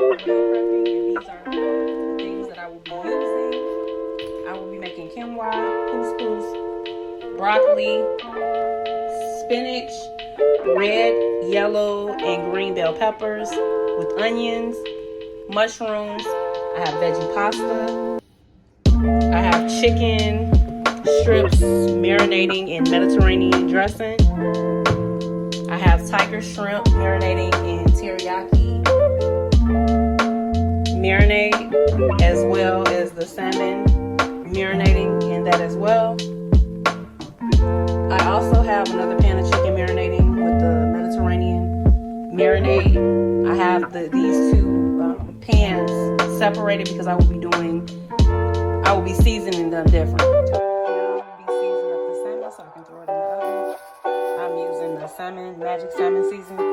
meal prepping, and these are the things that I will be using. I will be making quinoa, couscous, broccoli, spinach, red, yellow, and green bell peppers with onions, mushrooms. I have veggie pasta. I have chicken strips marinating in Mediterranean dressing. I have tiger shrimp marinating in teriyaki marinade, as well as the salmon marinating in that as well. I also have another pan of chicken marinating with the Mediterranean marinade. I have these two pans separated because I will be seasoning them different. I'll be seasoning up the salmon so I can throw it in the oven. I'm using the magic salmon seasoning.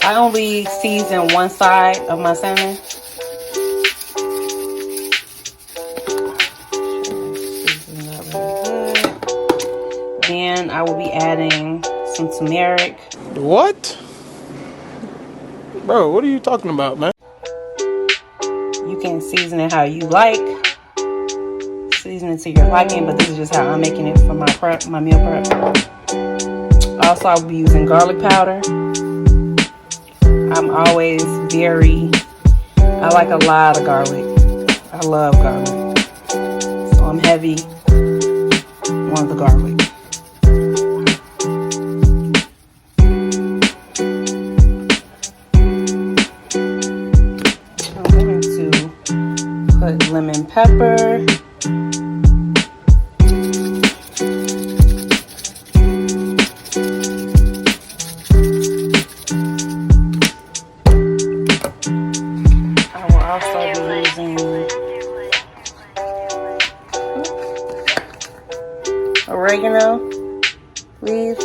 I only season one side of my salmon. Season that really good. Then I will be adding some turmeric. What? Bro, what are you talking about, man? You can season it how you like. Season it to your liking, but this is just how I'm making it for my meal prep. Also, I will be using garlic powder. I'm always I like a lot of garlic. I love garlic. So I'm heavy on the garlic. I'm going to put lemon pepper. Oregano, leaves.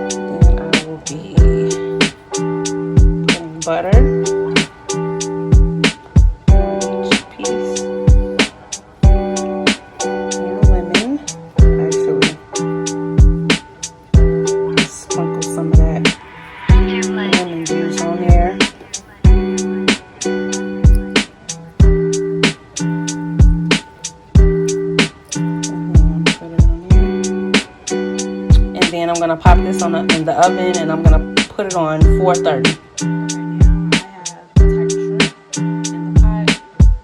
Then I will be putting butter. Then I'm gonna pop this in the oven, and I'm gonna put it on 430.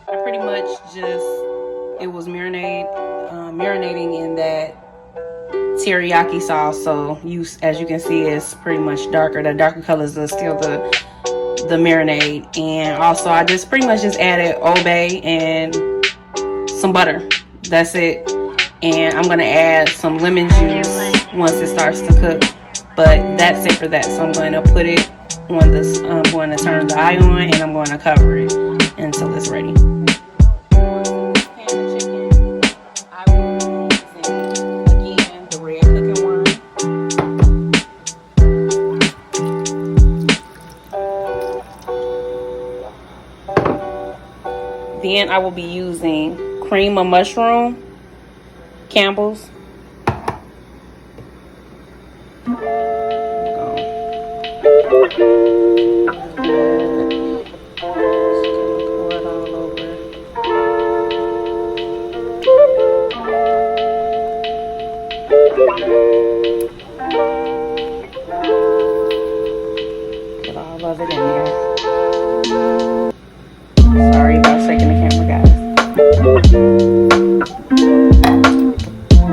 I pretty much it was marinating in that teriyaki sauce. So as you can see, it's pretty much darker. The darker colors are still the marinade, and also I pretty much added Old Bay and some butter. That's it. And I'm gonna add some lemon juice once it starts to cook, but that's it for that. So I'm going to put it on this. I'm going to turn the eye on, and I'm going to cover it until it's ready. Then I will be using cream of mushroom, Campbell's. Get all of it in there. Sorry about shaking the camera, guys.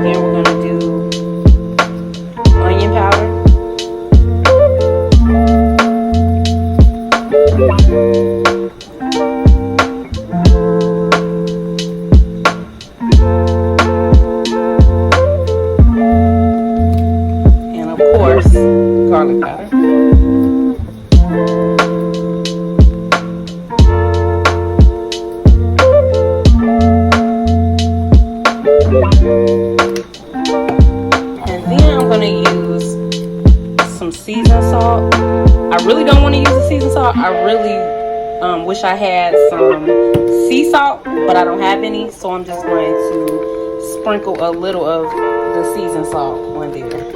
Then we're gonna do onion powder. And of course, garlic powder. And then I'm going to use I really wish I had some sea salt, but I don't have any, so I'm just going to sprinkle a little of the seasoned salt on there.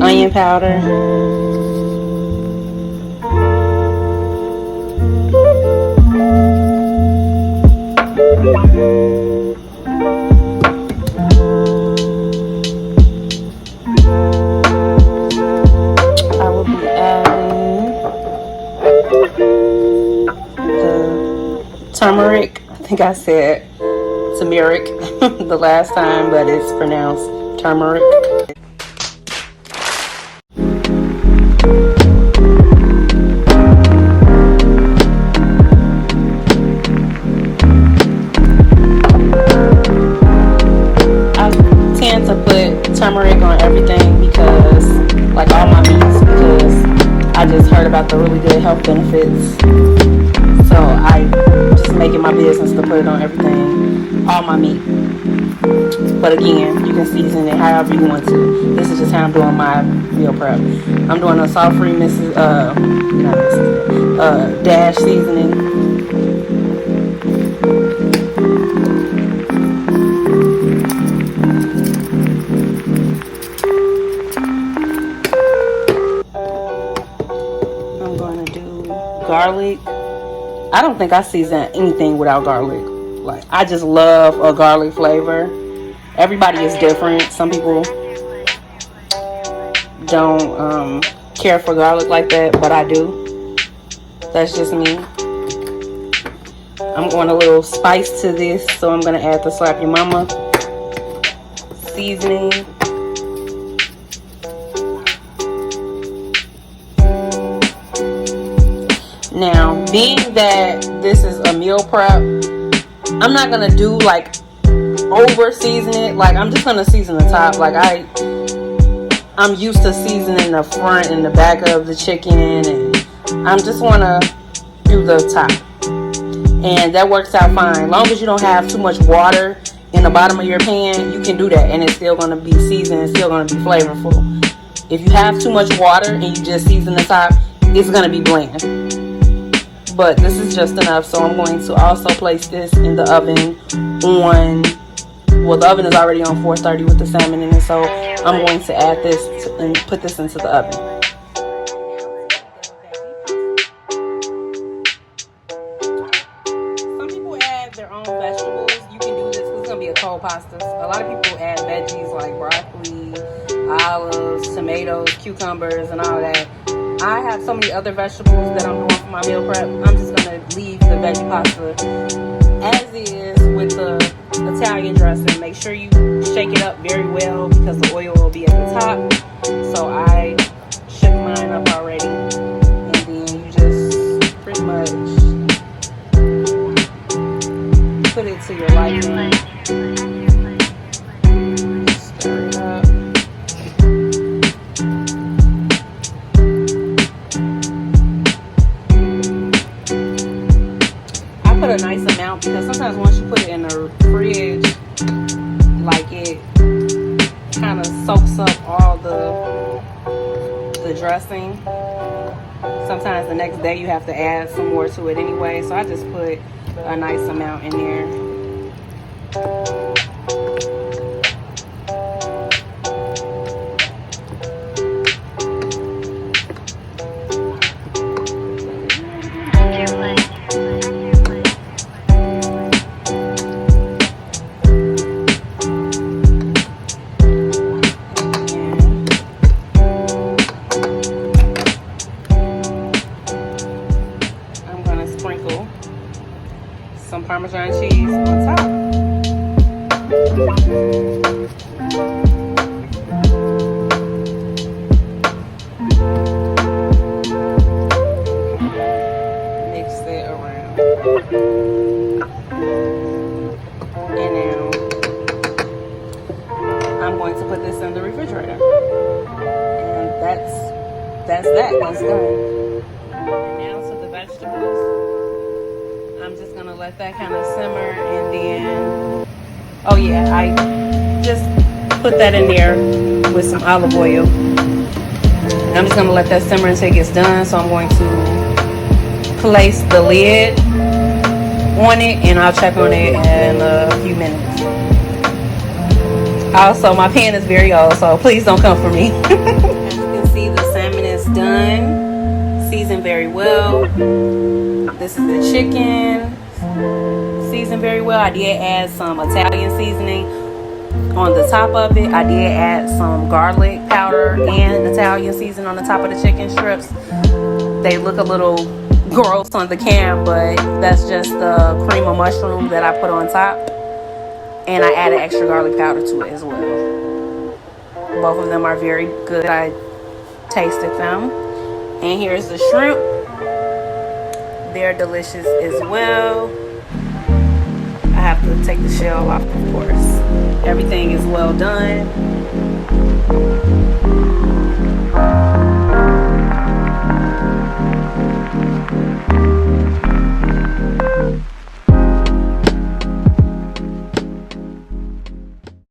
Onion powder, I will be adding the turmeric. I think I said turmeric the last time, but it's pronounced turmeric. To put turmeric on everything because, like all my meats, because I just heard about the really good health benefits. So I just make it my business to put it on everything, all my meat. But again, you can season it however you want to. This is just how I'm doing my meal prep. I'm doing a salt-free Dash seasoning. Garlic. I don't think I season anything without garlic. Like, I just love a garlic flavor. Everybody is different. Some people don't care for garlic like that, but I do. That's just me. I'm going a little spice to this, so I'm going to add the Slap Your Mama seasoning. Now, being that this is a meal prep, I'm not going to do like over season it. Like, I'm just going to season the top. Like, I'm used to seasoning the front and the back of the chicken, and I'm just want to do the top. And that works out fine. As long as you don't have too much water in the bottom of your pan, you can do that, and it's still going to be seasoned. It's still going to be flavorful. If you have too much water and you just season the top, it's going to be bland. But this is just enough, so I'm going to also place this in the oven on, well, the oven is already on 430 with the salmon in it, so I'm going to add this and put this into the oven. Some people add their own vegetables. You can do this. This is going to be a cold pasta. A lot of people add veggies like broccoli, olives, tomatoes, cucumbers, and all that. I have so many other vegetables that I'm doing for my meal prep. I'm just going to leave the veggie pasta as is with the Italian dressing. Make sure you shake it up very well because the oil will be at the top. So I shook mine up already. And then you just pretty much put it to your liking. Stir it up. Put a nice amount because sometimes once you put it in the fridge, like, it kind of soaks up all the dressing. Sometimes the next day you have to add some more to it anyway, so I just put a nice amount in there. Some Parmesan cheese on top. And now I'm going to put this in the refrigerator. And that's done. And now to the vegetables. I'm just gonna let that kind of simmer, and then, oh yeah, I just put that in there with some olive oil. And I'm just gonna let that simmer until it gets done. So I'm going to place the lid on it, and I'll check on it in a few minutes. Also, my pan is very old, so please don't come for me. As you can see, the salmon is done, seasoned very well. This is the chicken, seasoned very well. I did add some Italian seasoning on the top of it. I did add some garlic powder and Italian seasoning on the top of the chicken strips. They look a little gross on the can, but that's just the cream of mushroom that I put on top. And I added extra garlic powder to it as well. Both of them are very good. I tasted them. And here's the shrimp. They're delicious as well. I have to take the shell off, of course. Everything is well done.